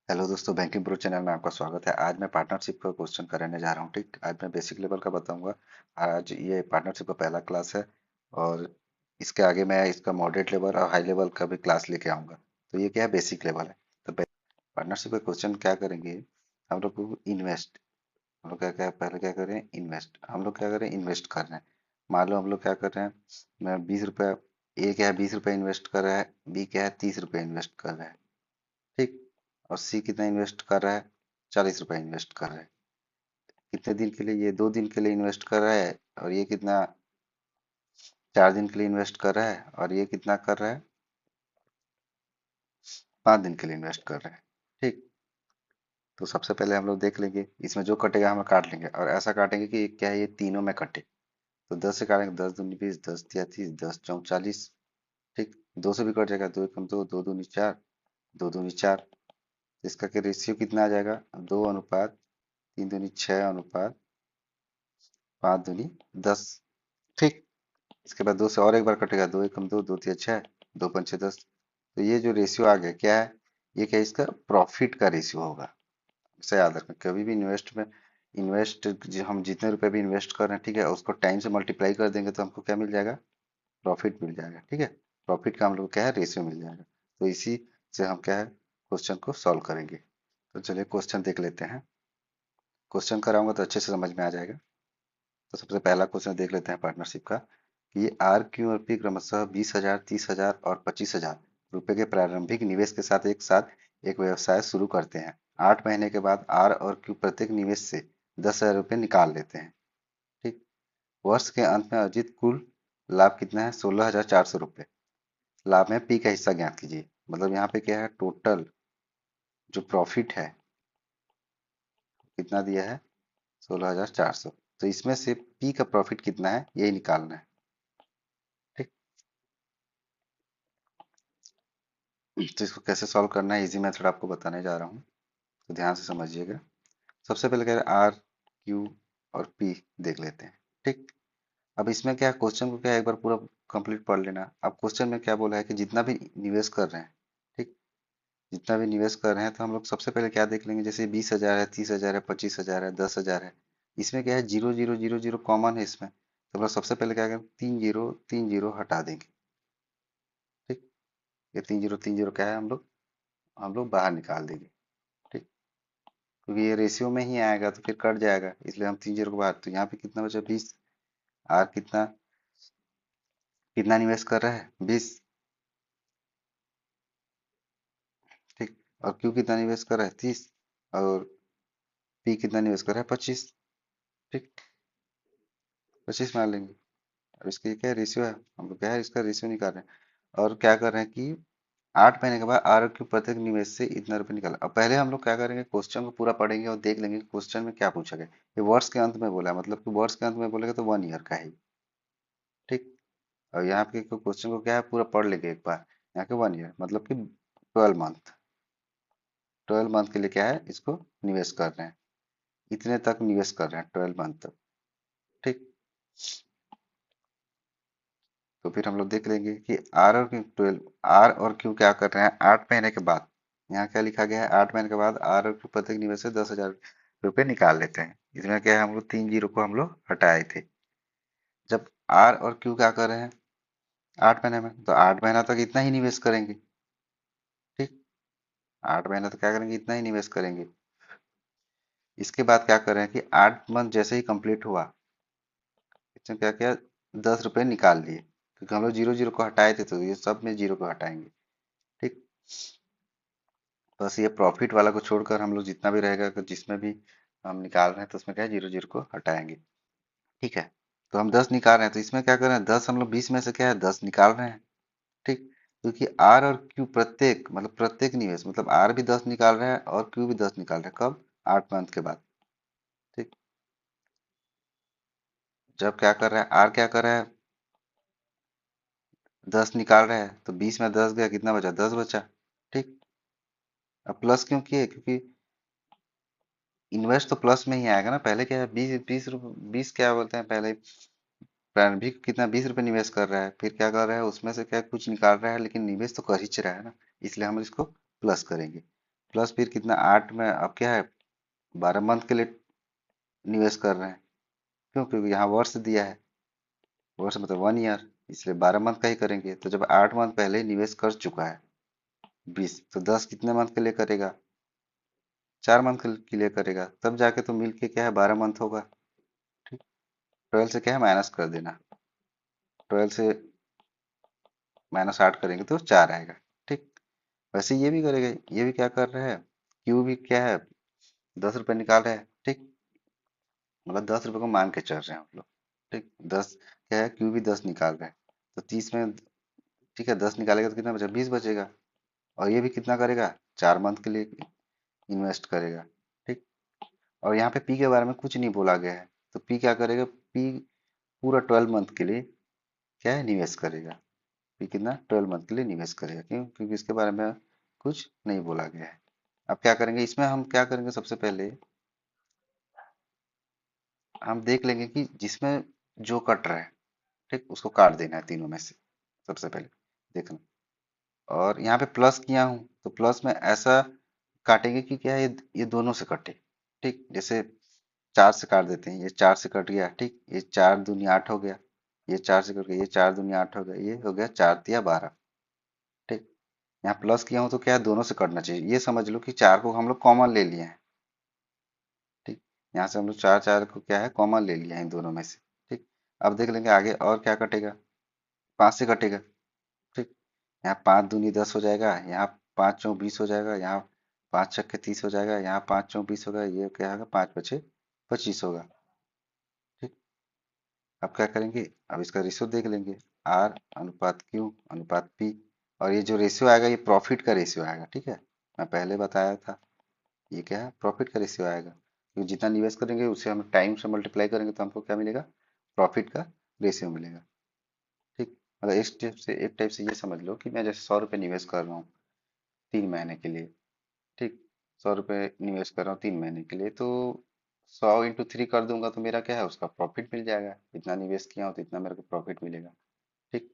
Hello दोस्तों, banking pro channel में आपका स्वागत है। आज मैं पार्टनरशिप का क्वेश्चन कराने जा रहा हूँ। ठीक, आज मैं बेसिक लेवल का बताऊंगा। आज ये पार्टनरशिप का पहला क्लास है और इसके आगे मैं इसका मॉडरेट लेवल और हाई लेवल का भी क्लास लेके आऊंगा। तो ये क्या है, बेसिक लेवल है। तो पार्टनरशिप का क्वेश्चन क्या करेंगे हम लोग को, इन्वेस्ट। हम लोग क्या क्या पहले क्या करें, इन्वेस्ट। हम लोग क्या करें, इन्वेस्ट कर रहे हैं। मान लो हम लोग क्या कर रहे हैं, मैं 20 रुपया, ए क्या है 20 रुपया इन्वेस्ट कर रहा है, बी क्या है 30 रुपया इन्वेस्ट कर रहा है। ठीक, और सी कितना इन्वेस्ट कर रहा है, 40 रुपया इन्वेस्ट कर रहा है। कितने दिन के लिए, ये 2 दिन के लिए इन्वेस्ट कर रहा है। और ये कितना, 4 दिन के लिए इन्वेस्ट कर रहा है। और ये कितना कर रहा है, 5 दिन के लिए इन्वेस्ट कर रहा है। ठीक, तो सबसे पहले हम लोग देख लेंगे, इसमें जो कटेगा हम लोग काट लेंगे और ऐसा काटेंगे कि क्या है, ये तीनों में कटे। तो 10 से काटेंगे, 10 दूनी 20, 10 तिया 30, 10 चौक 40। ठीक, 2 से भी कट जाएगा, 2 एकम 2, 2 दूनी 4, 2 दूनी 4। इसका के रेशियो कितना आ जाएगा, 2 अनुपात 3 दूनी 6 अनुपात 5 दूनी 10। ठीक, इसके बाद 2 से और एक बार कटेगा, 2 एकम 2, 2 तिया 6, 2 पंचे 10। तो ये जो रेशियो आ गया क्या है, ये क्या है, इसका प्रॉफिट का रेशियो होगा। इसे याद रखना, कभी भी इन्वेस्ट में, इन्वेस्ट हम जितने रुपए भी इन्वेस्ट कर रहे हैं, ठीक है, उसको टाइम से मल्टीप्लाई कर देंगे तो हमको क्या मिल जाएगा, प्रॉफिट मिल जाएगा। ठीक है, प्रॉफिट का हम लोग क्या है, रेशियो मिल जाएगा। तो इसी से हम क्या है, क्वेश्चन को सॉल्व करेंगे। तो चलिए क्वेश्चन देख लेते हैं। क्वेश्चन कराऊंगा तो अच्छे से समझ में आ जाएगा। तो सबसे पहला क्वेश्चन देख लेते हैं पार्टनरशिप का, कि ये आर क्यू और पी क्रमशः 20,000, 30,000 और 25,000 रुपए के प्रारंभिक निवेश के साथ एक व्यवसाय शुरू करते हैं। 8 महीने के बाद आर और क्यू प्रत्येक निवेश से 10,000 रुपये निकाल लेते हैं। ठीक, वर्ष के अंत में अर्जित कुल लाभ कितना है, 16,400 रुपये। लाभ में पी का हिस्सा ज्ञात कीजिए। मतलब यहाँ पे क्या है, टोटल जो प्रॉफिट है कितना दिया है, 16,400। तो इसमें से पी का प्रॉफिट कितना है, यही निकालना है। ठीक, तो इसको कैसे सॉल्व करना है, इजी मेथड आपको बताने जा रहा हूँ, तो ध्यान से समझिएगा। सबसे पहले कह रहे हैं आर क्यू और पी देख लेते हैं। ठीक, अब इसमें क्या, क्वेश्चन को क्या एक बार पूरा कंप्लीट पढ़ लेना। अब क्वेश्चन में क्या बोला है कि जितना भी निवेश कर रहे हैं, ठीक, जितना भी निवेश कर रहे हैं, तो हम लोग सबसे पहले क्या देख लेंगे, जैसे 20,000 है, 30,000 है, 25,000 है, 10,000 है। इसमें क्या है, 0 0 0 0 कॉमन है इसमें। तो हम लोग सबसे पहले क्या करें, 3 0 3 0 हटा देंगे। ठीक, ये 3 0 3 0 क्या है, हम लोग बाहर निकाल देंगे। ठीक, क्योंकि ये रेशियो में ही आएगा तो फिर कट जाएगा, इसलिए हम 3 0 को बाहर। तो यहाँ पे कितना बचा, 20। आर कितना कितना निवेश कर रहा है, 20। ठीक, और क्यू कितना निवेश कर रहा है, 30। और पी कितना निवेश कर रहा है, 25। ठीक, 25 मान लेंगे। और इसके क्या रेशियो है, हम लोग क्या है, इसका रेशियो निकाल रहे हैं। और क्या कर रहे हैं कि 8 महीने के बाद आर और क्यू प्रत्येक निवेश से इतना रुपये निकाला। अब पहले हम लोग क्या करेंगे, क्वेश्चन को पूरा पढ़ेंगे और देख लेंगे क्वेश्चन में क्या पूछा गया। ये वर्ष के अंत में बोला है, मतलब कि वर्ष के अंत में बोलेगा तो 1 ईयर का है। ठीक, और यहाँ पे क्वेश्चन को क्या है, पूरा पढ़ लेंगे एक बार। यहाँ के 1 ईयर मतलब कि 12 मंथ। 12 मंथ के लिए क्या है, इसको निवेश कर रहे हैं, इतने तक निवेश कर रहे हैं 12 मंथ तक। ठीक, तो फिर हम लोग देख लेंगे कि आर और क्यू क्या कर रहे हैं 8 महीने के बाद। यहाँ क्या लिखा गया है, 8 महीने के बाद आर और क्यू प्रत्येक निवेश से 10,000 रुपये निकाल लेते हैं। इसमें क्या है, हम लोग 3 0 को हम लोग हटाए थे। जब आर और क्यू क्या कर रहे हैं 8 महीने में, तो 8 महीना तक इतना ही निवेश करेंगे। ठीक, 8 महीना तक क्या करेंगे, इतना ही निवेश करेंगे। इसके बाद क्या कर रहे हैं कि 8 मंथ जैसे ही कंप्लीट हुआ, इसमें क्या किया, 10 रुपये निकाल लिए, क्योंकि हम लोग 0 0 को हटाए थे, तो ये सब में 0 को हटाएंगे। ठीक, बस ये प्रॉफिट वाला को छोड़कर हम लोग जितना भी रहेगा, जिसमें भी हम निकाल रहे हैं, तो उसमें क्या है, 0 0 को हटाएंगे। ठीक है, तो हम 10 निकाल रहे हैं, तो इसमें क्या कर रहे हैं, 10 हम लोग 20 में से क्या है, 10 निकाल रहे हैं। ठीक, क्योंकि आर और क्यू प्रत्येक, मतलब प्रत्येक निवेश, मतलब आर भी 10 निकाल रहा है और क्यू भी 10 निकाल रहा है। कब, 8 मंथ के बाद। ठीक, जब क्या कर रहा है, आर क्या कर रहा है, 10 निकाल रहा है, तो 20 में 10 गया, कितना बचा, 10 बचा। ठीक, अब प्लस क्यों किए, क्योंकि इन्वेस्ट तो प्लस में ही आएगा ना। पहले क्या है, 20 क्या बोलते हैं, पहले प्रारंभिक कितना, 20 रुपये निवेश कर रहा है, फिर क्या कर रहा है, उसमें से क्या कुछ निकाल रहा है, लेकिन निवेश तो कर ही रहा है ना, इसलिए हम इसको प्लस करेंगे। प्लस फिर कितना 8 में अब क्या है 12 मंथ के लिए निवेश कर रहे हैं। क्यों? क्योंकि यहाँ वर्ष दिया है, वर्ष मतलब 1 ईयर, इसलिए 12 मंथ का ही करेंगे। तो जब 8 मंथ पहले ही निवेश कर चुका है 20, तो 10 कितने मंथ के लिए करेगा? 4 मंथ के लिए करेगा, तब जाके तो मिल के क्या है 12 मंथ होगा। ठीक, 12 से क्या है माइनस कर देना, 12 से -8 करेंगे तो 4 आएगा। ठीक, वैसे ये भी करेगा, ये भी क्या कर रहे हैं, क्यू भी क्या है 10 रुपये निकाल रहे हैं। ठीक, मतलब 10 रुपये को मान के चल रहे हैं हम लोग। ठीक, 10 क्या है, क्यू भी 10 निकाल रहे हैं, तो 30 में ठीक है 10 निकालेगा तो कितना बचा, 20 बचेगा। और ये भी कितना करेगा, 4 मंथ के लिए इन्वेस्ट करेगा। ठीक, और यहाँ पे पी के बारे में कुछ नहीं बोला गया है, तो पी क्या करेगा, पी पूरा 12 मंथ के लिए क्या है निवेश करेगा। पी कितना 12 मंथ के लिए निवेश करेगा, क्यों? क्योंकि इसके बारे में कुछ नहीं बोला गया है। अब क्या करेंगे, इसमें हम क्या करेंगे, सबसे पहले हम देख लेंगे कि जिसमें जो कट रहा है, ठीक, उसको काट देना है तीनों में से सबसे पहले देखना। और यहाँ पे प्लस किया हूँ तो प्लस में ऐसा काटेंगे कि क्या है ये दोनों से कटे। ठीक, जैसे 4 से काट देते हैं, ये 4 से कट गया। ठीक, ये 4 दूनी 8 हो गया, ये 4 से कट गया, ये 4 दूनी 8 हो गया, ये हो गया 4 तिया 12। ठीक, यहाँ प्लस किया हूँ तो क्या है दोनों से कटना चाहिए, ये समझ लो कि 4 को हम लोग कॉमन ले लिए हैं। ठीक, यहाँ से हम लोग 4 4 को क्या है कॉमन ले लिया है इन दोनों में से। ठीक, अब देख लेंगे आगे और क्या कटेगा, 5 से कटेगा। ठीक, यहाँ 5 दूनी 10 हो जाएगा, यहाँ 5 चौक 20 हो जाएगा, यहाँ 5 छक्के 30 हो जाएगा, यहाँ 5 चौक 20 होगा, ये क्या होगा 5 पचे 25 होगा। ठीक, अब क्या करेंगे, अब इसका रेशियो देख लेंगे, आर अनुपात क्यू अनुपात पी। और ये जो रेशियो आएगा ये प्रॉफिट का रेशियो आएगा। ठीक है, मैं पहले बताया था, ये क्या है प्रॉफिट का रेशियो आएगा, क्योंकि जितना निवेश करेंगे उसे हम टाइम से मल्टीप्लाई करेंगे तो हमको क्या मिलेगा, प्रॉफिट का रेशियो मिलेगा। ठीक, मतलब एक टाइप से ये समझ लो कि मैं जैसे 100 रुपये निवेश कर रहा हूँ 3 महीने के लिए। ठीक, 100 रुपये निवेश कर रहा हूँ 3 महीने के लिए, तो 100 × 3 कर दूंगा तो मेरा क्या है उसका प्रॉफिट मिल जाएगा, जितना निवेश किया हूँ तो इतना मेरे को प्रॉफिट मिलेगा। ठीक,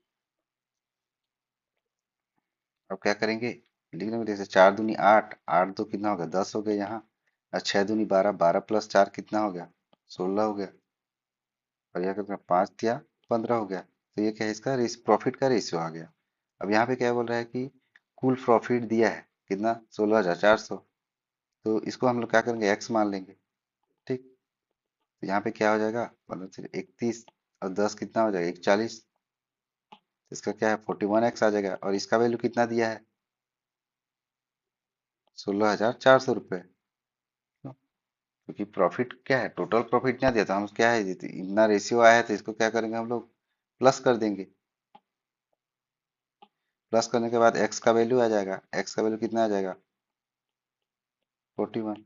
अब क्या करेंगे, लिख लेंगे जैसे 4 दूनी 8, 8 दो कितना हो गया 10 हो गया यहाँ, और 6 दूनी 12, 12 प्लस 4 कितना हो गया 16 हो गया, और यह कितना 5 तिया 15 हो गया। तो ये क्या है इसका प्रॉफिट का रेशियो आ गया। अब यहाँ पे क्या बोल रहा है कि कुल प्रॉफिट दिया है कितना 16,400, तो इसको हम लोग क्या करेंगे एक्स मान लेंगे। ठीक, तो यहाँ पे क्या हो जाएगा 31, और 10 कितना हो जाएगा 41, तो इसका क्या है 41x आ जाएगा। और इसका वैल्यू कितना दिया है 16,400 रुपये, क्योंकि प्रॉफिट क्या है टोटल प्रॉफिट ना दिया तो हम क्या है इतना रेशियो आया है तो इसको क्या करेंगे हम लोग प्लस कर देंगे। प्लस करने के बाद x का वैल्यू आ जाएगा, x का वैल्यू कितना आ जाएगा 41।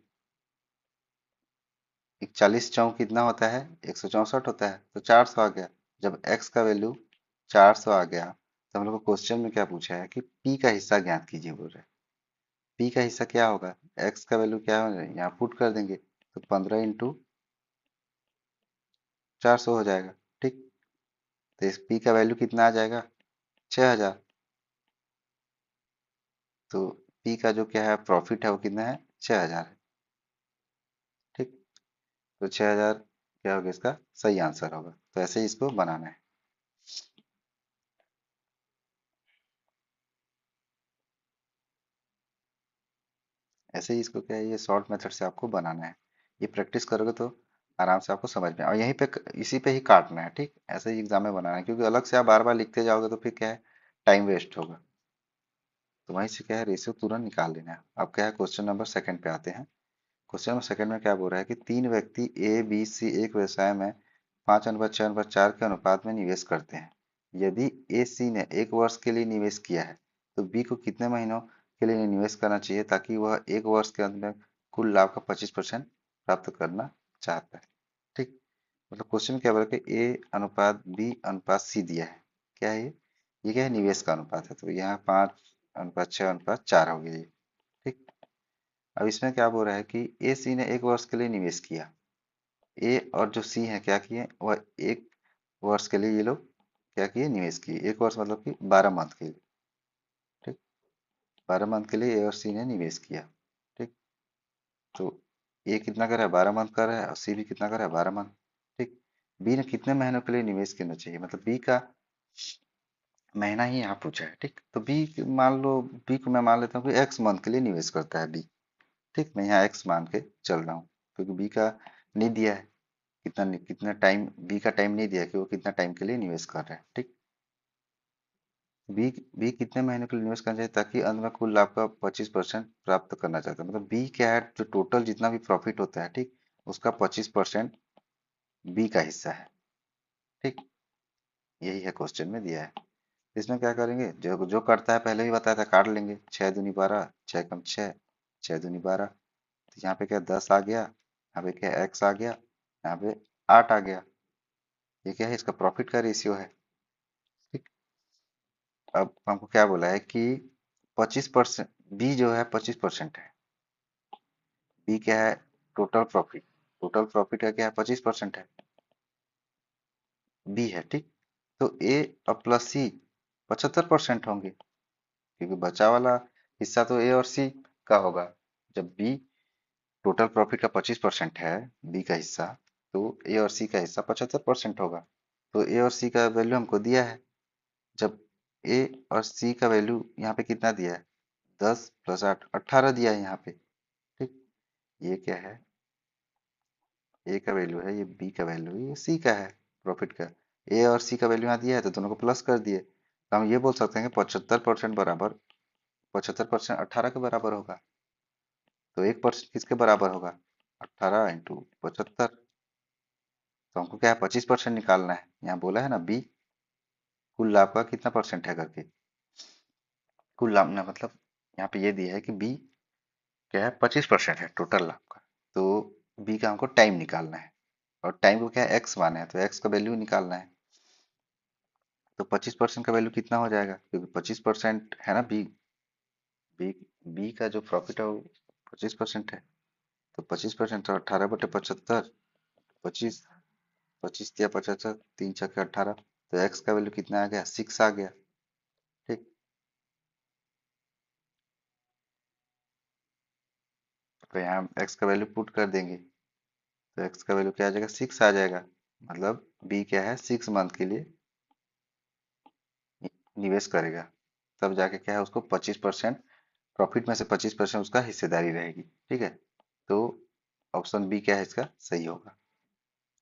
41 चौक कितना होता है 164 होता है, तो 400 आ गया। जब x का वैल्यू 400 आ गया तो हम लोग को क्वेश्चन में क्या पूछा है कि p का हिस्सा ज्ञात कीजिए बोल रहे हैं। p का हिस्सा क्या होगा, x का वैल्यू क्या हो यहाँ पुट कर देंगे तो 15 × 400 हो जाएगा। ठीक, तो इस p का वैल्यू कितना आ जाएगा 6,000। तो p का जो क्या है प्रॉफिट है वो कितना है 6,000 है। ठीक, तो 6,000 क्या होगा इसका सही आंसर होगा। तो ऐसे ही इसको बनाना है। ऐसे ही इसको क्या है ये शॉर्ट मेथड से आपको बनाना है। ये प्रैक्टिस करोगे तो आराम से आपको समझ में और यहीं पे इसी पे ही काटना है। ठीक, ऐसे ही एग्जाम में बनाना है, क्योंकि अलग से आप बार बार लिखते जाओगे तो फिर क्या है टाइम वेस्ट होगा। तो वहीं से क्या है रेशियो तुरंत निकाल लेना है। अब क्या है क्वेश्चन नंबर सेकंड पे आते हैं। क्वेश्चन नंबर सेकंड में क्या बोल रहा है कि 3 व्यक्ति ए बी सी एक व्यवसाय में 5:6:4 के अनुपात में निवेश करते हैं। यदि ए सी ने 1 वर्ष के लिए निवेश किया है तो बी को कितने महीनों के लिए निवेश करना चाहिए ताकि वह 1 वर्ष के अंत में कुल लाभ का 25% प्राप्त करना चाहता है। ठीक, मतलब क्वेश्चन में क्या बोला कि ए अनुपात बी अनुपात सी दिया है। क्या है ये क्या है निवेश का अनुपात है, तो यहाँ 5:6:4 हो गया ये। ठीक, अब इसमें क्या बोल रहा है कि ए सी ने 1 वर्ष के लिए निवेश किया। ए और जो सी है क्या किए वह 1 वर्ष के लिए ये लोग क्या किए निवेश किए। 1 वर्ष मतलब कि 12 मंथ के लिए। ठीक, 12 मंथ के लिए ए और सी ने निवेश किया। तो ए कितना कर रहा है, 12 मंथ कर रहा है, और सी भी कितना कर रहा है, 12 मंथ। ठीक। बी ने कितने महीनों के लिए निवेश करना चाहिए, मतलब बी का महीना ही यहाँ पूछा है। ठीक, तो बी मान लो, बी को मैं मान लेता हूँ कि एक्स मंथ के लिए निवेश करता है बी। ठीक, मैं यहाँ एक्स मान के चल रहा हूँ, क्योंकि बी का नहीं दिया है, कितना टाइम, बी का टाइम नहीं दिया है कि वो कितना टाइम के लिए निवेश कर रहा है। ठीक, बी बी कितने महीने के लिए निवेश करना चाहिए ताकि अंत में कुल लाभ का 25% प्राप्त करना चाहता है, मतलब बी क्या है, जो टोटल जितना भी प्रॉफिट होता है, ठीक, उसका 25% बी का हिस्सा है। ठीक, यही है क्वेश्चन में दिया है। इसमें क्या करेंगे, जो जो करता है पहले भी बताया था, काट लेंगे। 6 दूनी 12, 6 कम 6, 6 दूनी 12। तो यहाँ पे क्या 10 आ गया, यहाँ पे क्या एक्स आ गया, यहाँ पे 8 आ गया। ये क्या है, इसका प्रॉफिट का रेशियो है। ठीक, अब हमको क्या बोला है कि 25%, बी जो है 25% है। बी क्या है, टोटल प्रॉफिट, टोटल प्रॉफिट का क्या है, 25% है, बी है। ठीक, तो ए और प्लस सी 75% होंगे, क्योंकि बचा वाला हिस्सा तो ए और सी का होगा। जब बी टोटल प्रॉफिट का 25% है, बी का हिस्सा, तो ए और सी का हिस्सा 75% होगा। तो ए और सी का वैल्यू हमको दिया है। जब ए और सी का वैल्यू यहाँ पे कितना दिया है, 10 + 8 18 दिया है यहाँ पे। ठीक, ये क्या है, ए का वैल्यू है, ये बी का वैल्यू है, ये सी का है प्रॉफिट का। ए और सी का वैल्यू यहाँ दिया है तो दोनों को प्लस कर दिए, तो हम ये बोल सकते हैं कि 75% बराबर, 75% 18 के बराबर होगा। तो 1% किसके बराबर होगा, 18 × 75। तो हमको क्या है, 25% निकालना है। यहाँ बोला है ना बी कुल लाभ का कितना परसेंट है करके, कुल लाभ ना, मतलब यहाँ पे ये दिया है कि बी क्या है, 25% है टोटल लाभ का। तो बी का हमको टाइम निकालना है, और टाइम को क्या है, एक्स माना है, तो एक्स का वैल्यू निकालना है। तो 25% का वैल्यू कितना हो जाएगा, क्योंकि 25% है ना बी बी का जो प्रॉफिट है वो 25% है। तो 25% तो 18/75, 25, 25 या 75, 3 × 6 = 18। तो एक्स का वैल्यू कितना आ गया, 6 आ गया। ठीक, तो यहाँ एक्स का वैल्यू पुट कर देंगे, तो एक्स का वैल्यू क्या आ जाएगा, 6 आ जाएगा। मतलब बी क्या है, 6 मंथ के लिए निवेश करेगा, तब जाके क्या है, उसको 25%, प्रॉफिट में से 25% उसका हिस्सेदारी रहेगी। ठीक है, तो ऑप्शन बी क्या है इसका सही होगा।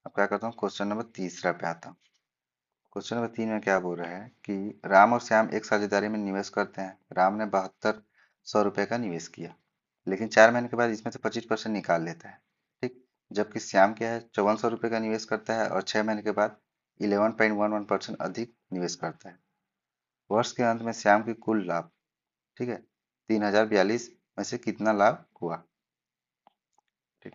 अब क्या करता हूँ, क्वेश्चन नंबर तीसरा पे आता हूँ। क्वेश्चन नंबर 3 में क्या बोल रहा है कि राम और श्याम एक साझेदारी में निवेश करते हैं। राम ने 7200 रुपये का निवेश किया, लेकिन 4 महीने के बाद इसमें से 25% निकाल लेता है। ठीक, जबकि श्याम क्या है, 5400 रुपये का निवेश करता है और 6 महीने के बाद 11.11% अधिक निवेश करता है। वर्ष के अंत में श्याम की कुल लाभ, ठीक है, 3042 में से कितना लाभ हुआ। ठीक,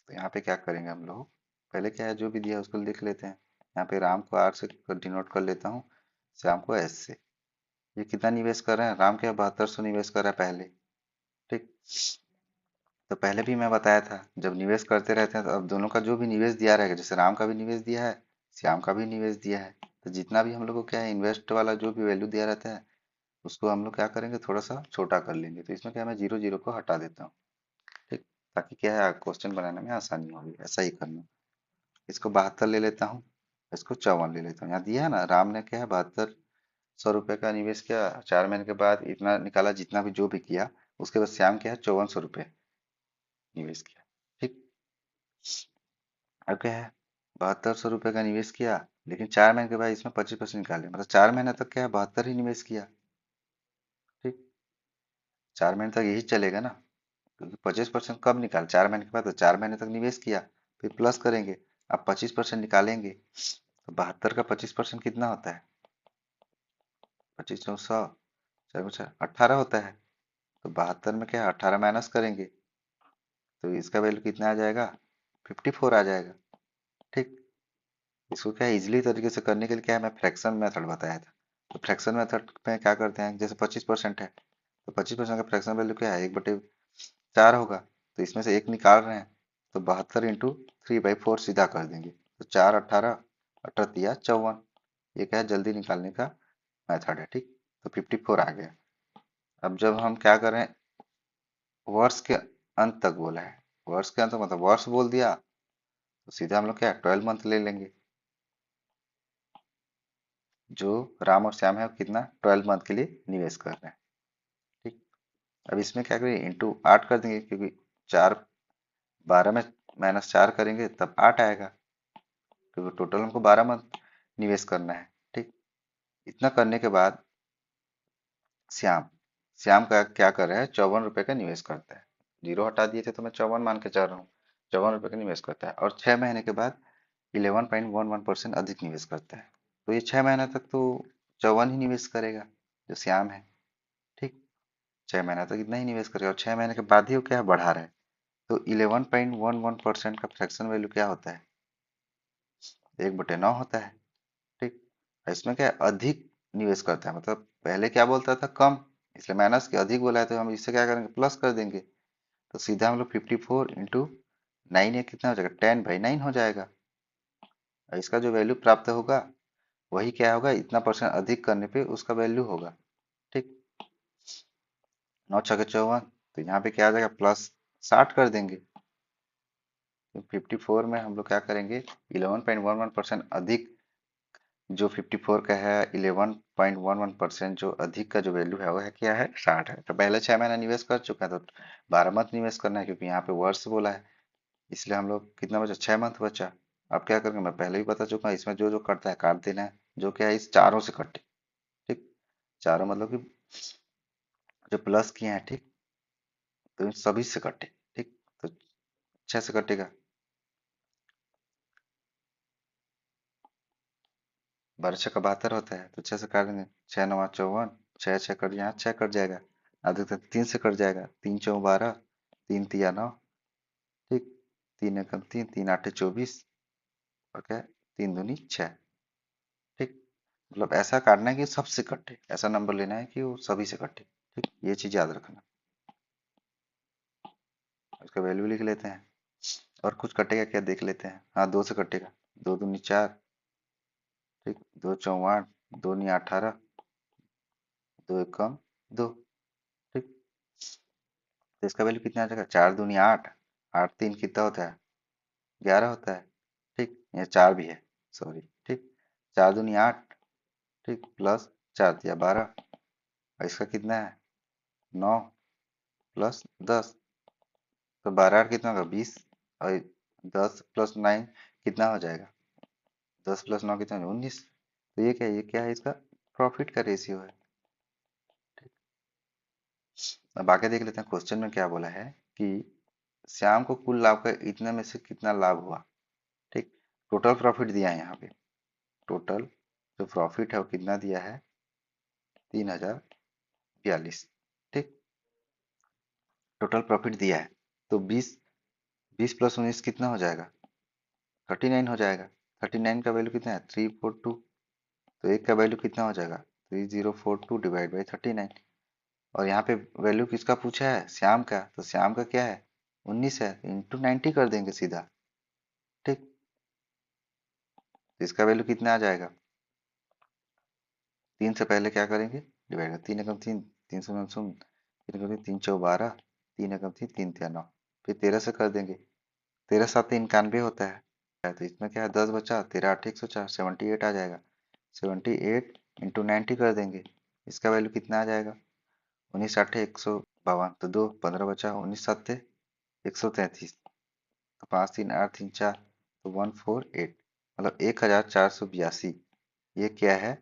तो यहाँ पे क्या करेंगे हम लोग, पहले क्या है, जो भी दिया है उसको लिख लेते हैं। यहाँ पे राम को आर से डिनोट कर लेता हूँ, श्याम को एस से। ये कितना निवेश कर रहे हैं, राम के 7200 निवेश कर रहा है पहले। ठीक, तो पहले भी मैं बताया था, जब निवेश करते रहते हैं तो अब दोनों का जो भी निवेश दिया रहेगा, जैसे राम का भी निवेश दिया है, श्याम का भी निवेश दिया है, तो जितना भी हम लोग को क्या है, इन्वेस्ट वाला जो भी वैल्यू दिया रहता है, उसको हम लोग क्या करेंगे, थोड़ा सा छोटा कर लेंगे। तो इसमें क्या, मैं 0 0 को हटा देता हूँ। ठीक, ताकि क्या है, क्वेश्चन बनाने में आसानी होगी, ऐसा ही करना। इसको 72 ले लेता हूँ, इसको 54 ले लेता हूँ। यहाँ दिया है ना, राम ने क्या है, 7200 रुपये का निवेश किया, 4 महीने के बाद इतना निकाला, जितना भी जो भी किया। उसके बाद श्याम क्या है, 5400 रुपये निवेश किया। ठीक, अब क्या है, 7200 रुपये का निवेश किया, लेकिन 4 महीने के बाद इसमें 25% निकाले, मतलब 4 महीने तक क्या है, 72 ही निवेश किया। ठीक, 4 महीने तक यही चलेगा ना, क्योंकि 25% कब निकाल, 4 महीने के बाद, तो 4 महीने तक निवेश किया, फिर प्लस करेंगे। अब 25% निकालेंगे, तो 72 का 25% कितना होता है, 25×100, 4×4 = 18 होता है। तो 72 में क्या है, 18 माइनस करेंगे, तो इसका वैल्यू कितना आ जाएगा, 54 आ जाएगा। ठीक, इसको क्या है, इजिली तरीके से करने के लिए क्या है, मैं फ्रैक्शन मेथड बताया था। तो फ्रैक्शन मेथड में क्या करते हैं, जैसे 25% है, तो 25% का फ्रैक्शन वैल्यू क्या है, 1/4 होगा। तो इसमें से एक निकाल रहे हैं, तो 72 × 3/4 सीधा कर देंगे। तो 4 18, 18 × 3 = 54। ये क्या है, जल्दी निकालने का मेथड है। ठीक, तो 54 आ गया। अब जब हम क्या करें, वर्ष के अंत तक बोला है। वर्ष के अंत मतलब वर्ष बोल दिया तो सीधा हम लोग क्या 12 मंथ ले लेंगे। जो राम और श्याम है वो कितना 12 मंथ के लिए निवेश कर रहे हैं। ठीक। अब इसमें क्या करेंगे इंटू 8 कर देंगे, क्योंकि 4 12 में -4 करेंगे तब 8 आएगा, क्योंकि टोटल हमको 12 मंथ निवेश करना है। ठीक। इतना करने के बाद श्याम श्याम का क्या कर रहा है, 54 रुपए का निवेश करता है। जीरो हटा दिए थे तो मैं 54 मान के चल रहा हूँ। 54 रुपए का निवेश करता है और 6 महीने के बाद 11.11% अधिक निवेश करता है। तो ये 6 महीने तक तो 54 ही निवेश करेगा जो श्याम है। ठीक। 6 महीना तक इतना ही निवेश करेगा और 6 महीने के बाद ही वो क्या है बढ़ा रहा है। तो 11.11% का फ्रैक्शन वैल्यू क्या होता है, 1/9 होता है। ठीक। और इसमें क्या है अधिक निवेश करता है, मतलब पहले क्या बोलता था कम, इसलिए माइनस के अधिक बोला है तो हम इससे क्या करेंगे प्लस कर देंगे। तो सीधा हम लोग 54 इंटू 9 ये कितना हो जाएगा 10/9 हो जाएगा। और इसका जो वैल्यू प्राप्त होगा वही क्या होगा, इतना परसेंट अधिक करने पे उसका वैल्यू होगा। ठीक। 9 × 6 = 54, तो यहाँ पे क्या आ जाएगा +60 कर देंगे। तो 54 में हम लोग क्या करेंगे 11.11% अधिक, जो 54 का है 11.11% जो अधिक का जो वैल्यू है वो है क्या है 60 है। तो पहले 6 महीना निवेश कर चुका है तो 12 मंथ निवेश करना है, क्योंकि यहाँ पे वर्ष बोला है। इसलिए हम लोग कितना बचा 6 मंथ बचा। अब क्या करेंगे मैं पहले ही बता चुका हूँ, इसमें जो जो कटता है काट देना है, जो क्या है इस चारों से कटे। ठीक। चारों मतलब कि जो प्लस किए हैं। ठीक। तो इन सभी से कटे। ठीक। तो 6 से कटेगा, 12×6 = 72 होता है, तो 6 से काट देंगे, 6×9 = 54, 6 6 कट यहाँ 6 कट जाएगा, अधिकतम 3 से कट जाएगा, 3×4 = 12, 3×3 = 9। ठीक। 3×1 = 3, 3×8 = 24 और क्या 3×2 = 6। ठीक। मतलब ऐसा काटना है कि सबसे कटे, ऐसा नंबर लेना है कि वो सभी से कटे। ठीक। ये चीज याद रखना। उसका वैल्यू लिख लेते हैं और कुछ कटेगा क्या देख लेते हैं। हाँ 2 से कटेगा, 2×2 = 4। ठीक। 2×4 = 8, 2×9 = 18, 2×1 = 2। ठीक। तो इसका वैल्यू कितना आ जाएगा 4×2 = 8, 8×3 कितना होता है 11 होता है। ठीक। ये 4 भी है, सॉरी। ठीक। 4×2 = 8। ठीक। प्लस 4×3 = 12 और इसका कितना है 9 प्लस 10, तो 12 कितना होगा 20 और 10 + 9 कितना हो जाएगा, 10 + 9 कितना हो 19। तो ये क्या है इसका प्रॉफिट का रेशियो है। अब आगे देख लेते हैं क्वेश्चन में क्या बोला है कि श्याम को कुल लाभ का इतने में से कितना लाभ हुआ। ठीक। टोटल प्रॉफिट दिया है यहाँ पे, टोटल जो प्रॉफिट है वो कितना दिया है 3042। ठीक। टोटल प्रॉफिट दिया है तो 20 + 19 कितना हो जाएगा 39 हो जाएगा। 39 का वैल्यू कितना है 342, तो एक का वैल्यू कितना हो जाएगा 3042 डिवाइड बाई 39। और यहाँ पे वैल्यू किसका पूछा है श्याम का, तो श्याम का क्या है 19 है, इंटू 90 कर देंगे सीधा। ठीक। तो इसका वैल्यू कितना आ जाएगा, 3 से पहले क्या करेंगे डिवाइड कर 3 × 3 3×0 3×3 = 12, 3×3 3×3 = 9, फिर 13 से कर देंगे, 13×7 = 91 होता है। तो इसमें क्या है 10 बचा, 13×8 = 104, 78 आ जाएगा। 78 इंटू 90 कर देंगे, इसका वैल्यू कितना आ जाएगा 19×8 = 152, तो 2 15 बचा, 19×7 = 133, तो 5×3 = 8 3×4 तो 148, मतलब 1482। ये क्या है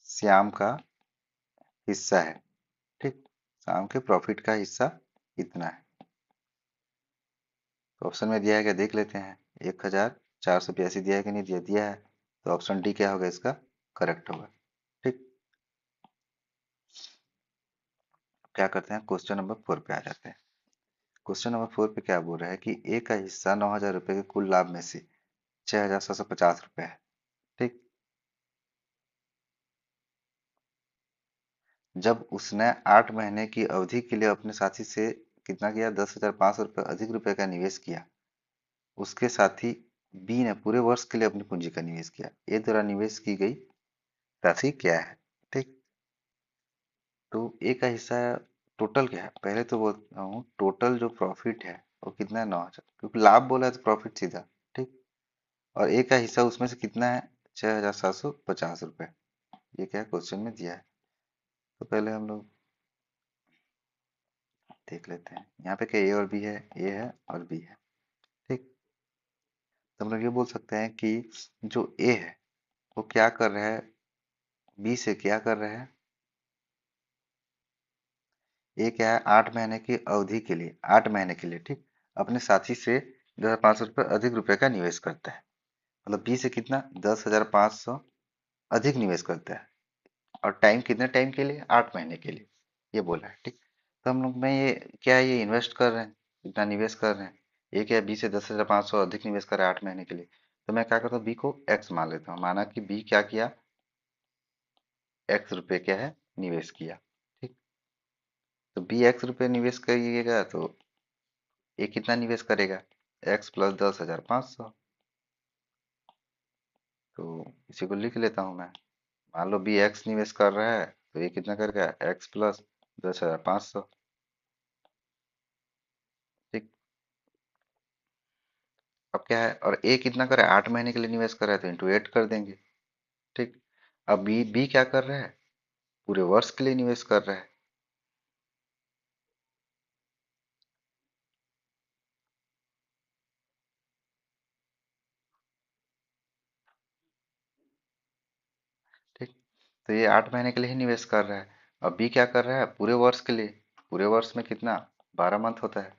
श्याम का हिस्सा है। ठीक। श्याम के प्रॉफिट का हिस्सा इतना है। तो ऑप्शन में दिया है क्या देख लेते हैं, 1482 दिया है कि नहीं दिया, दिया है। तो ऑप्शन डी क्या होगा इसका करेक्ट होगा। ठीक। क्या करते हैं क्वेश्चन नंबर 4 पे आ जाते हैं। क्वेश्चन नंबर 4 पे क्या बोल रहा है कि ए का हिस्सा 9000 रुपए के कुल लाभ में से 6750 रुपए है। ठीक। जब उसने 8 महीने की अवधि के लिए अपने साथी से कितना किया 10,500 रुपये अधिक रुपए का निवेश किया, उसके साथी बी ने पूरे वर्ष के लिए अपनी पूंजी का निवेश किया, ए द्वारा निवेश की गई राशि क्या है। ठीक। तो ए का हिस्सा टोटल क्या है, पहले तो बोलता हूँ टोटल जो प्रॉफिट है वो कितना है, 9,000, क्योंकि लाभ बोला है तो प्रॉफिट सीधा। ठीक। और ए का हिस्सा उसमें से कितना है, 6,750 रुपये। ये क्या क्वेश्चन में दिया है। तो पहले हम लोग देख लेते हैं यहाँ पे क्या ए और बी है, ए है और बी है। ठीक। तो हम लोग ये बोल सकते हैं कि जो ए है वो क्या कर रहा है, बी से क्या कर रहा है। ये क्या है, 8 महीने की अवधि के लिए, 8 महीने के लिए, ठीक, अपने साथी से 10,500 रुपये अधिक रुपए का निवेश करता है। मतलब बी से कितना, 10,500 अधिक निवेश करता है। और टाइम कितने टाइम के लिए, 8 महीने के लिए, ये बोला है। ठीक। तो हम लोग में ये क्या है, ये इन्वेस्ट कर रहे हैं, कितना निवेश कर रहे हैं। ये क्या है, बी से 10,500 अधिक निवेश कर रहा है 8 महीने के लिए। तो मैं क्या करता हूँ, बी को एक्स मान लेता हूँ। माना कि बी क्या किया, एक्स रुपए क्या है, निवेश किया। ठीक। तो बी एक्स रुपए निवेश करिएगा तो ये कितना निवेश करेगा, एक्स प्लस 10,500। तो इसी को लिख लेता हूँ मैं। मान लो बी एक्स निवेश कर रहा है तो ये कितना करेगा, एक्स प्लस 10,500। ठीक। अब क्या है, और ए कितना कर रहा है, 8 महीने के लिए निवेश कर रहा है तो इंटू 8 कर देंगे। ठीक। अब बी बी क्या कर रहा है, पूरे वर्ष के लिए निवेश कर रहा है। ठीक। तो ये 8 महीने के लिए ही निवेश कर रहा है। अब बी क्या कर रहा है, पूरे वर्ष के लिए। पूरे वर्ष में कितना, 12 मंथ होता है,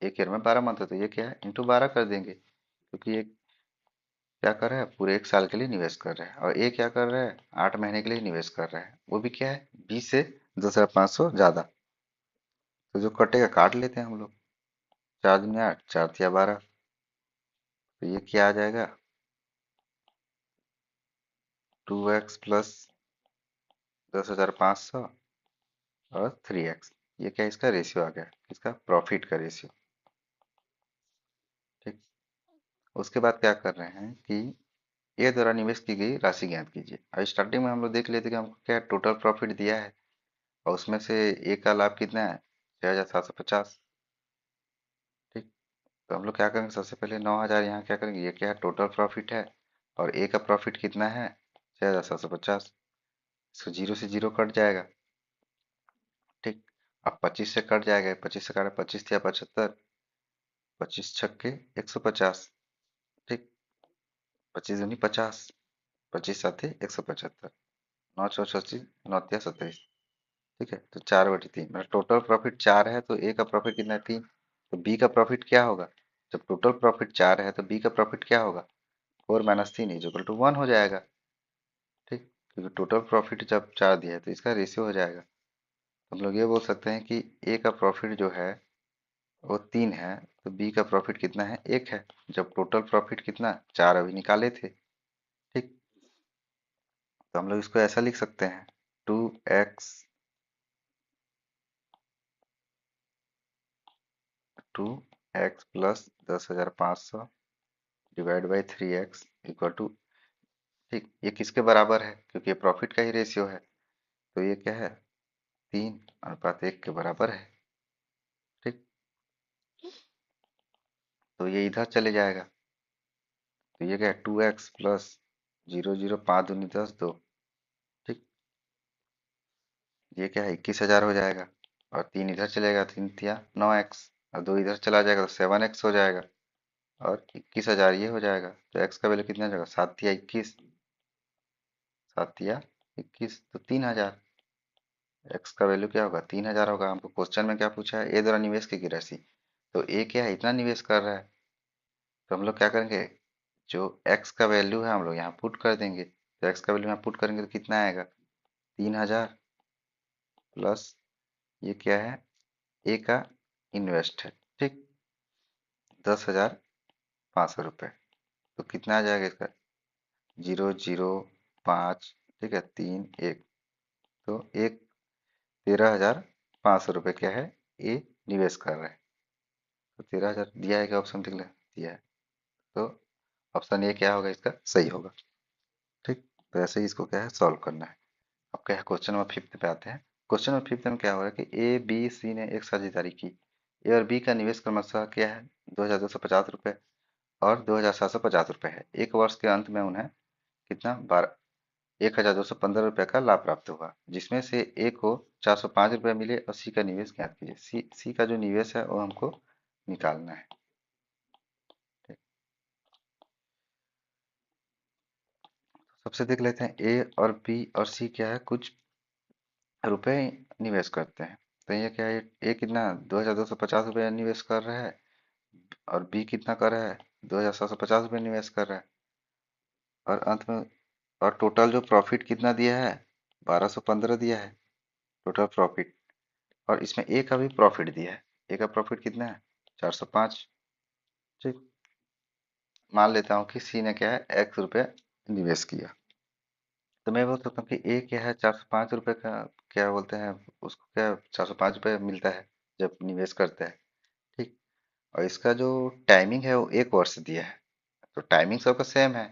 एक ईयर में 12 मंथ होता है। ये क्या है, इंटू 12 कर देंगे, क्योंकि ये क्या कर रहा है, पूरे एक साल के लिए निवेश कर रहा है। और ये क्या कर रहा है, 8 महीने के लिए निवेश कर रहा है, वो भी क्या है, 20 से 10,500 ज्यादा। तो जो कटेगा काट लेते हैं हम लोग। 4 दूनी 8, 4 तिया 12। तो ये क्या आ जाएगा, 2x प्लस 10,500 और 3x। ये क्या इसका रेशियो आ गया, इसका प्रॉफिट का रेशियो। ठीक। उसके बाद क्या कर रहे हैं कि ए द्वारा निवेश की गई राशि ज्ञात कीजिए। अब स्टार्टिंग में हम लोग देख लेते कि हमको क्या टोटल प्रॉफिट दिया है, और उसमें से ए का लाभ कितना है, 6,750। ठीक। तो हम लोग क्या करेंगे, सबसे पहले 9,000 यहाँ क्या करेंगे, ये क्या है, टोटल प्रॉफिट है। और ए का प्रॉफिट कितना है, 6,750। इसको जीरो से जीरो कट जाएगा। ठीक। अब 25 से कट जाएगा, 25 से काटा, 25 तिया 75, 25 छक्के 150। ठीक। 25 दूनी 50, 25 साथे 175, 9 चौक 86, 9 तिया 27। ठीक है, तो 4/3 मतलब टोटल प्रॉफिट 4 है तो ए का प्रॉफिट कितना है, 3। तो बी का प्रॉफिट क्या होगा, जब टोटल प्रॉफिट 4 है तो बी का प्रॉफिट क्या होगा, 4 - 3 = 1 हो जाएगा। ठीक। क्योंकि टोटल प्रॉफिट जब 4 दिया है तो इसका रेशियो हो जाएगा। हम लोग ये बोल सकते हैं कि ए का प्रॉफिट जो है वो 3 है, तो बी का प्रॉफिट कितना है, 1 है। जब टोटल प्रॉफिट कितना, 4 अभी निकाले थे। ठीक। तो हम लोग इसको ऐसा लिख सकते हैं, 2x, 2x plus 10,500 divide by 3x equal to, ठीक, ये किसके बराबर है, क्योंकि ये प्रॉफिट का ही रेशियो है। तो ये क्या है, 3:1 के बराबर है। ठीक। तो ये इधर चले जाएगा। तो ये क्या है, 2x प्लस 0, 0, 5 दूनी 10, 2। ठीक। ये क्या है, 21,000 हो जाएगा। और 3 इधर चलेगा, 3 तिया 9x, और 2 इधर चला जाएगा तो 7x हो जाएगा। और 21,000 ये हो जाएगा, तो x का वैल्यू कितना हो जाएगा, 7 तिया 21, 7 तिया 21, तो 3,000। एक्स का वैल्यू क्या होगा, 3,000 होगा। हमको क्वेश्चन में क्या पूछा है, ए द्वारा निवेश की राशि। तो ए क्या है, इतना निवेश कर रहा है। तो हम लोग क्या करेंगे, जो एक्स का वैल्यू है हम लोग यहाँ पुट कर देंगे। तो एक्स का वैल्यू यहाँ पुट करेंगे तो कितना आएगा, 3,000 प्लस ये क्या है, ए का इन्वेस्ट है। ठीक। 10,500 रुपये। तो कितना आ जाएगा इसका, 0, 0, 5, ठीक है, 3, 1। तो एक 13,500 रुपये क्या है, ये निवेश कर रहा है। तो 13,000 दिया है, क्या ऑप्शन दिख रहा है, दिया है। तो ऑप्शन ए क्या होगा, इसका सही होगा। ठीक। तो ऐसे ही इसको क्या है, सॉल्व करना है। अब क्या है, क्वेश्चन नंबर 5 पे आते हैं। क्वेश्चन नंबर 5 में क्या हो रहा है कि ए बी सी ने एक साझेदारी की। ए और बी का निवेश क्रमशः क्या है, 2250 रुपये और 2750 रुपये है। एक वर्ष के अंत में उन्हें कितना 12 1215 रुपये का लाभ प्राप्त हुआ, जिसमें से ए को 405 रुपये मिले और सी का निवेश ज्ञात कीजिए। सी का जो निवेश है वो हमको निकालना है। ठीक। सबसे देख लेते हैं ए और बी और सी क्या है, कुछ रुपए निवेश करते हैं। तो ये क्या है, ए कितना 2250 रुपये निवेश कर रहा है और बी कितना कर रहा है, 2750 रुपये निवेश कर रहा है। और अंत में और टोटल जो प्रॉफिट कितना दिया है, 1215 दिया है टोटल प्रॉफिट। और इसमें ए का भी प्रॉफिट दिया है। ए का प्रॉफिट कितना है, 405। ठीक। मान लेता हूँ कि सी ने क्या है, x रुपये निवेश किया। तो मैं बोल सकता हूँ कि ए क्या है, 405 रुपये का क्या बोलते हैं उसको, क्या 405 रुपये मिलता है जब निवेश करते हैं। ठीक। और इसका जो टाइमिंग है वो 1 वर्ष दिया है। तो टाइमिंग सबका सेम है,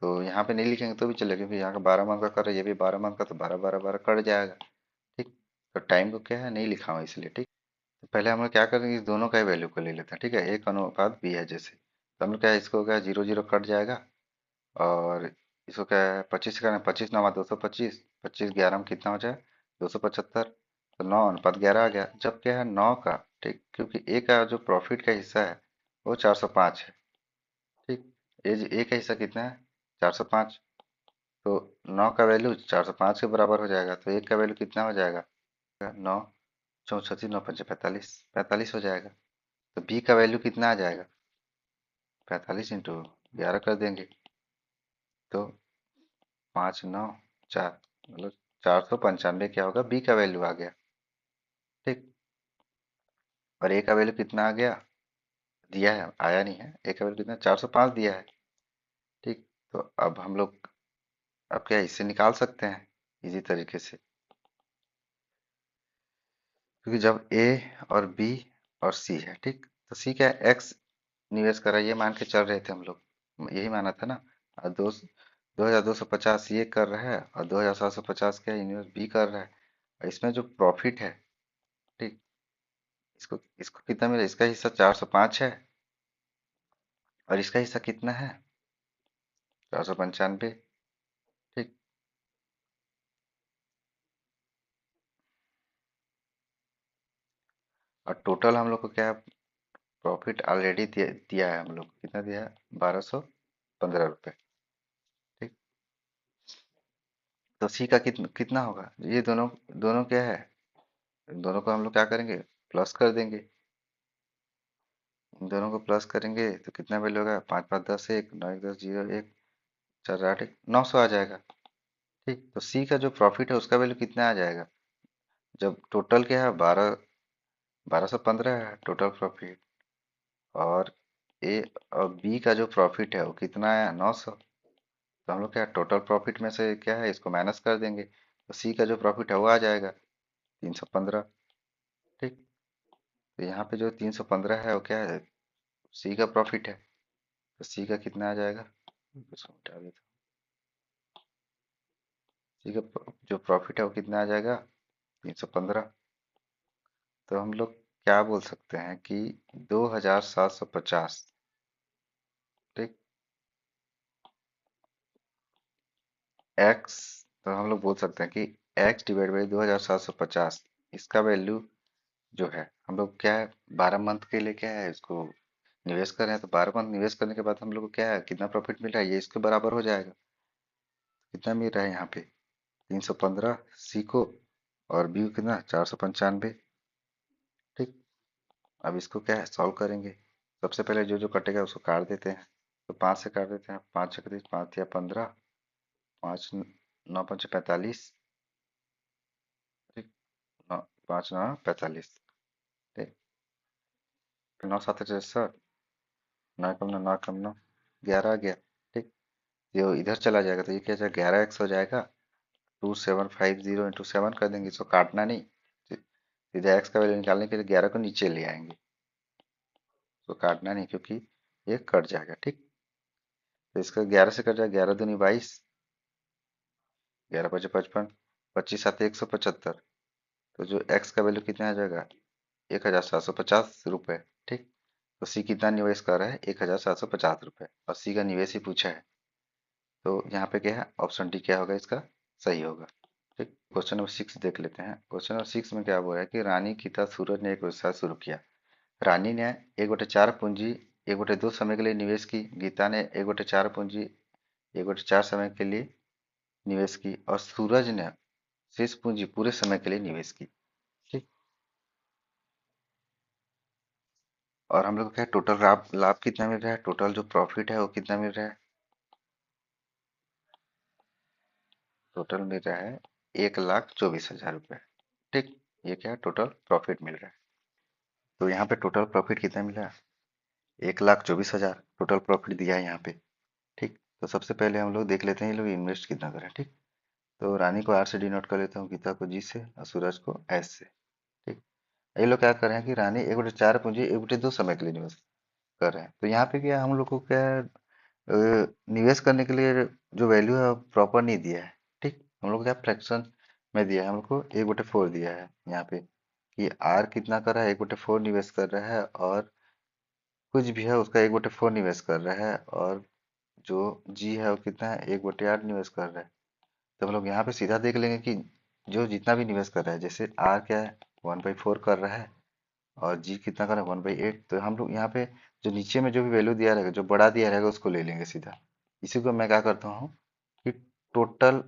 तो यहाँ पे नहीं लिखेंगे तो भी चलेगा, क्योंकि यहाँ का 12 मंथ का कर रहा है, ये भी 12 मंथ का, तो 12 12 12 कट जाएगा। ठीक। तो टाइम को क्या है नहीं लिखा हुआ इसलिए। ठीक। तो पहले हम लोग क्या करेंगे, इस दोनों का वैल्यू को ले लेते हैं। ठीक है, एक अनुपात बी है जैसे, तो हम लोग क्या है, इसको क्या 0 0 कट जाएगा। और इसको क्या है 25 करना, 25 9 225, 25 11 में कितना हो जाए 275। तो 9:11 आ गया। जब क्या है 9 का, ठीक, क्योंकि ए का जो प्रॉफिट का हिस्सा है वो 405 है। ठीक। ए का हिस्सा कितना है, 405। तो 9 का वैल्यू 405 के बराबर हो जाएगा, तो एक का वैल्यू कितना हो जाएगा, 9 4 9 5 45, 45 हो जाएगा। तो बी का वैल्यू कितना आ जाएगा, 45 × 11 कर देंगे, तो 5 9 4, मतलब 495 क्या होगा, बी का वैल्यू आ गया। ठीक। और ए का वैल्यू कितना आ गया, दिया है, आया नहीं है, ए का वैल्यू कितना 405 दिया है। ठीक। तो अब हम लोग अब क्या इससे निकाल सकते हैं इजी तरीके से, क्योंकि जब ए और बी और सी है, ठीक, तो सी क्या है, एक्स निवेश कर रहा है, ये मान के चल रहे थे हम लोग, यही माना था ना। और 2250 ये कर रहा है और 2750 क्या इन्वेस्ट बी कर रहा है। और इसमें जो प्रॉफिट है, ठीक, इसको इसको कितना मिला, इसका हिस्सा 405 है और इसका हिस्सा कितना है, 495। ठीक। और टोटल हम लोग को क्या प्रॉफिट ऑलरेडी दिया है, हम लोग को कितना दिया है, 1215 रुपये। ठीक। तो सी का कितना कितना होगा, ये दोनों दोनों क्या है, दोनों को हम लोग क्या करेंगे, प्लस कर देंगे। इन दोनों को प्लस करेंगे तो कितना वैल्यू होगा, 5 5 10 1 9 1 10 0 1 4 8 1 900 आ जाएगा। ठीक। तो सी का जो प्रॉफिट है उसका वैल्यू कितना आ जाएगा, जब टोटल क्या है 1215 है टोटल प्रॉफिट, और ए और बी का जो प्रॉफिट है वो कितना है 900। तो हम लोग क्या टोटल प्रॉफिट में से क्या है इसको माइनस कर देंगे, तो सी का जो प्रॉफिट है वो आ जाएगा 315। ठीक। तो यहाँ पे जो 315 है वो क्या है, सी का प्रॉफिट है। तो सी का कितना आ जाएगा, इसको मिटा देता हूँ। सी का जो प्रॉफिट है वो कितना आ जाएगा, 315। तो हम लोग क्या बोल सकते हैं कि 2750। ठीक। एक्स, तो हम लोग बोल सकते हैं कि x/2750, इसका वैल्यू जो है, हम लोग क्या है 12 मंथ के लिए क्या है इसको निवेश कर रहे हैं, तो 12 मंथ निवेश करने के बाद हम लोग को क्या है कितना प्रॉफिट मिल रहा है, ये इसके बराबर हो जाएगा। कितना मिल रहा है यहाँ पे 315 सी को, और बी को कितना 495। ठीक। अब इसको क्या है सॉल्व करेंगे। सबसे पहले जो जो कटेगा उसको काट देते हैं। तो 5 से काट देते हैं, 5 × 5 या 15, 5 9 5 45। ठीक। 5 9 45। ठीक। 9 7 63, 9 कम 9 11 आ गया। ठीक। ये इधर चला जाएगा तो ये क्या जाएगा 11x हो जाएगा। 2750 × 7 कर देंगे, इसको काटना नहीं, सीधा x का वैल्यू निकालने के लिए 11 को नीचे ले आएंगे, इसको काटना नहीं क्योंकि ये कट जाएगा। ठीक। तो इसका 11 से कट जाएगा, 11 दूनी 22, 11 5 55, 25 7 175। तो जो एक्स का वैल्यू कितना आ जाएगा, 1750 रुपये। ठीक, तो सी कितना निवेश कर रहा है, 1750 रुपये, और सी का निवेश ही पूछा है। तो यहाँ पे क्या है, ऑप्शन डी क्या होगा इसका सही होगा। ठीक, क्वेश्चन नंबर 6 देख लेते हैं। क्वेश्चन नंबर 6 में क्या बोला है कि रानी गीता सूरज ने एक व्यवसाय शुरू किया। रानी ने 1/4 पूंजी 1/2 समय के लिए निवेश की। गीता ने 1/4 पूंजी 1/4 समय के लिए निवेश की, और सूरज ने शेष पूंजी पूरे समय के लिए निवेश की। ठीक, और हम लोग को क्या टोटल लाभ लाभ कितना मिल रहा है, टोटल जो प्रॉफिट है वो कितना मिल रहा है, टोटल मिल रहा है 1,24,000 रुपये। ठीक, ये क्या है, टोटल प्रॉफिट मिल रहा है। तो यहाँ पे टोटल प्रॉफिट कितना मिला, 1,24,000 टोटल प्रॉफिट दिया है यहाँ पे। ठीक, तो सबसे पहले हम लोग देख लेते हैं ये लोग इन्वेस्ट कितना करें। ठीक, तो रानी को आर से डिनोट कर लेता हूँ, गीता को जी से, और सूरज को एस से। ठीक, ये लोग क्या कर रहे हैं कि रानी 1/4 पूंजी 1/2 समय के लिए निवेश कर रहे हैं। तो यहाँ पे क्या हम लोग को क्या निवेश करने के लिए जो वैल्यू है प्रॉपर नहीं दिया है। ठीक, हम लोग को क्या फ्रैक्शन में दिया है, हम लोग को 1/4 दिया है यहाँ पे, कि आर कितना कर रहा है, 1/4 निवेश कर रहा है, और कुछ भी है उसका 1/4 निवेश कर रहा है, और जो जी है वो कितना है, 1/8 निवेश कर रहा है। तो हम लोग यहाँ पे सीधा देख लेंगे कि जो जितना भी निवेश कर रहा है, जैसे आर क्या है 1/4 कर रहा है, और जी कितना कर रहा है 1/8, तो हम लोग यहाँ पे जो नीचे में जो भी वैल्यू दिया रहेगा, जो बड़ा दिया रहेगा उसको ले लेंगे सीधा। इसी को मैं क्या करता हूँ कि टोटल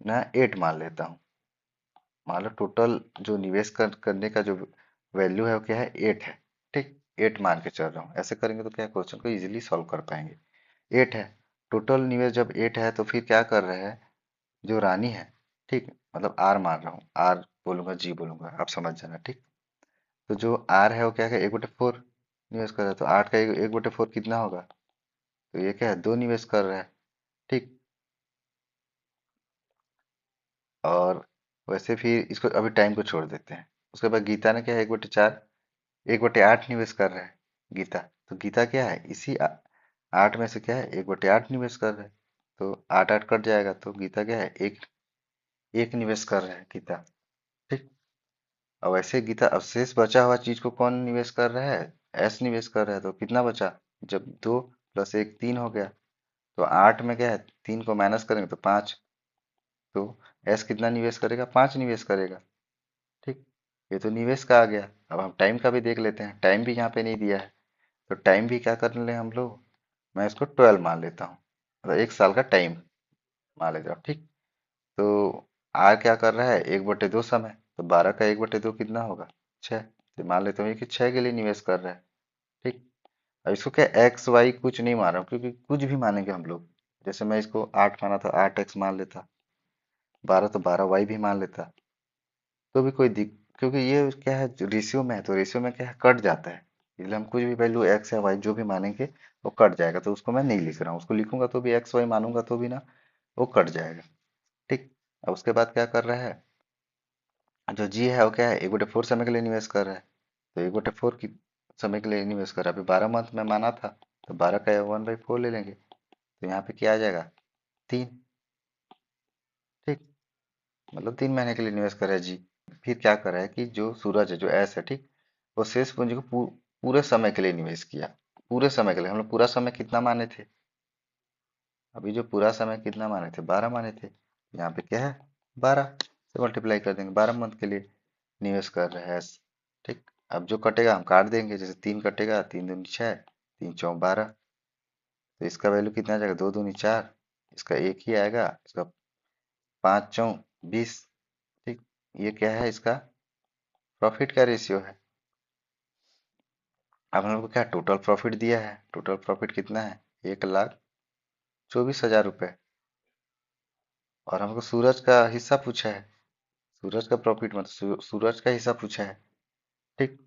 ना 8 मान लेता हूँ। मान लो टोटल जो निवेश करने का जो वैल्यू है वो क्या है, 8 है। ठीक, 8 मान के चल रहा हूँ। ऐसे करेंगे तो क्या क्वेश्चन को इजीली सॉल्व कर पाएंगे। 8 है, टोटल निवेश जब 8 है तो फिर क्या कर रहे हैं, जो रानी है, ठीक, मतलब आर मान रहा हूँ, आर बोलूंगा जी बोलूंगा, आप समझ जाना। ठीक, तो जो आर है वो क्या है, 1/4 निवेश कर रहा है, तो 8 का 1/4 कितना होगा, तो ये क्या है, 2 निवेश कर रहा है। ठीक, और वैसे फिर इसको अभी टाइम को छोड़ देते हैं। उसके बाद गीता ने क्या है, 1/4 1/8 निवेश कर रहा है गीता। तो गीता क्या है, इसी 8 में से क्या है, 1/8 निवेश कर रहा है। तो 8 8 कट जाएगा, तो गीता क्या है, एक एक निवेश कर रहा है गीता। ठीक, और वैसे गीता अवशेष बचा हुआ चीज को कौन निवेश कर रहा है, एस निवेश कर रहा है। तो कितना बचा, जब 2 + 1 3 हो गया, तो 8 में क्या है, 3 को माइनस करेंगे तो 5। तो एस कितना निवेश करेगा, 5 निवेश करेगा। ठीक, ये तो निवेश का आ गया। अब हम टाइम का भी देख लेते हैं, टाइम भी यहाँ पे नहीं दिया है। तो टाइम भी क्या कर ले हम लोग, मैं इसको 12 मान लेता हूँ, मतलब 1 साल का टाइम मान लेता हूँ। ठीक, तो आर क्या कर रहा है, 1/2 समय, तो 12 का 1/2 कितना होगा, 6। तो मान लेता हूँ कि 6 के लिए निवेश कर रहा है। ठीक, अब इसको क्या एक्स वाई कुछ नहीं मान रहा हूँ, क्योंकि कुछ भी मानेंगे हम लोग। जैसे मैं इसको 8 माना था, 8x मान लेता, 12 तो 12y भी मान लेता, तो भी कोई दिक, क्योंकि ये क्या है रेशियो में है, तो रेशियो में क्या है कट जाता है, इसलिए हम कुछ भी वैल्यू एक्स या वाई जो भी मानेंगे वो कट जाएगा। तो उसको मैं नहीं लिख रहा हूँ, उसको लिखूंगा तो भी एक्स वाई मानूंगा तो भी ना वो कट जाएगा। ठीक, अब उसके बाद क्या कर रहा है, जो जी है वो क्या है, 1/4 समय के लिए निवेश कर रहा है। तो 1/4 की समय के लिए निवेश कर रहा है, अभी 12 मंथ में माना था, तो 12 का 1/4 ले लेंगे, तो यहाँ पे क्या आ जाएगा, 3। ठीक, मतलब 3 महीने के लिए निवेश कर रहा है जी। फिर क्या कर रहा है कि जो सूरज है, जो एस है, ठीक, वो शेष पूंजी को पूरे समय के लिए निवेश किया। पूरे समय के लिए हम लोग पूरा समय कितना माने थे, अभी जो पूरा समय कितना माने थे, 12 माने थे। यहाँ पे क्या है, 12 से मल्टीप्लाई कर देंगे, 12 मंथ के लिए निवेश कर रहे हैं। ठीक, अब जो कटेगा हम काट देंगे, जैसे 3 कटेगा, 3 दूनी 6, 3 चौक 12, तो इसका वैल्यू कितना आ जाएगा, 2 दूनी 4, इसका एक ही आएगा, इसका 5 चौक 20। ठीक, ये क्या है, इसका प्रॉफिट का रेशियो है। अब हम लोग को क्या टोटल प्रॉफिट दिया है, टोटल प्रॉफिट कितना है, 1,24,000 रुपये, और हमको सूरज का हिस्सा पूछा है, सूरज का प्रॉफिट मतलब सूरज का हिस्सा पूछा है। ठीक,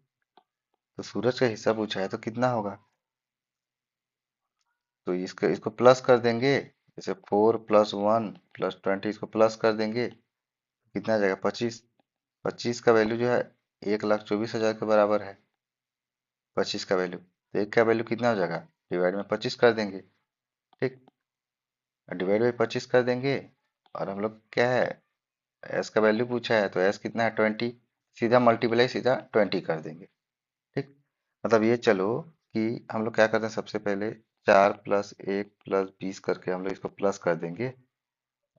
तो सूरज का हिस्सा पूछा है तो कितना होगा, तो इसको इसको प्लस कर देंगे, जैसे 4 + 1 + 20, इसको प्लस कर देंगे, कितना आ जाएगा, 25। 25 का वैल्यू जो है 1,24,000 के बराबर है, 25 का वैल्यू। तो एक का वैल्यू कितना हो जाएगा, डिवाइड में 25 कर देंगे। ठीक, डिवाइड बाई 25 कर देंगे, और हम लोग क्या है, एस का वैल्यू पूछा है, तो एस कितना है, 20। सीधा मल्टीप्लाई सीधा 20 कर देंगे। ठीक, मतलब ये चलो कि हम लोग क्या करते हैं, सबसे पहले 4+1+20 करके हम लोग इसको प्लस कर देंगे,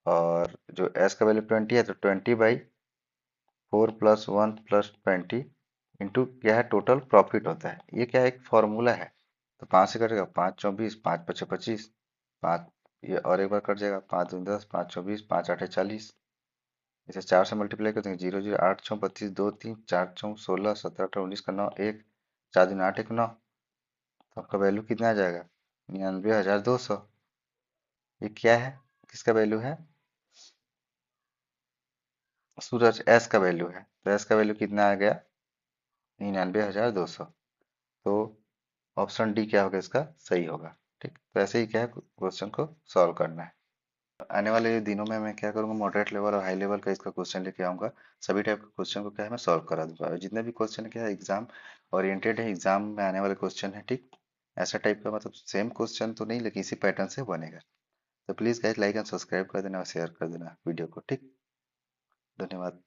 और जो s का वैल्यू 20 है तो 20/4+1+20 इंटू क्या है, टोटल प्रॉफिट होता है। ये क्या है, एक फॉर्मूला है। तो 5 से कटेगा, 5 24, 5 5 25, 5, ये और एक बार कट जाएगा, 5 दूनी 10, 5 24, 5 8 40। इसे 4 से मल्टीप्लाई कर देंगे, 0 0 8 6 32 2 3 4 6 16 17 18 19 का 9 1, 4 दूनी 8 1 9। तो आपका वैल्यू कितना आ जाएगा, 99,200। ये क्या है, किसका वैल्यू है, सूरज एस का वैल्यू है। तो एस का वैल्यू कितना आ गया, 99,200। तो ऑप्शन डी क्या होगा इसका सही होगा। ठीक, तो ऐसे ही क्या है, क्वेश्चन को सॉल्व करना है। आने वाले दिनों में मैं क्या करूंगा, मॉडरेट लेवल और हाई लेवल का इसका क्वेश्चन लेके आऊंगा। सभी टाइप के क्वेश्चन को क्या है मैं सॉल्व करा दूंगा, और जितने भी क्वेश्चन क्या है एग्जाम ओरिएंटेड है, एग्जाम में आने वाले क्वेश्चन है। ठीक, ऐसा टाइप का मतलब सेम क्वेश्चन तो नहीं, लेकिन इसी पैटर्न से बनेगा। तो please guys like and subscribe कर देना और शेयर कर देना वीडियो को। ठीक, धन्यवाद।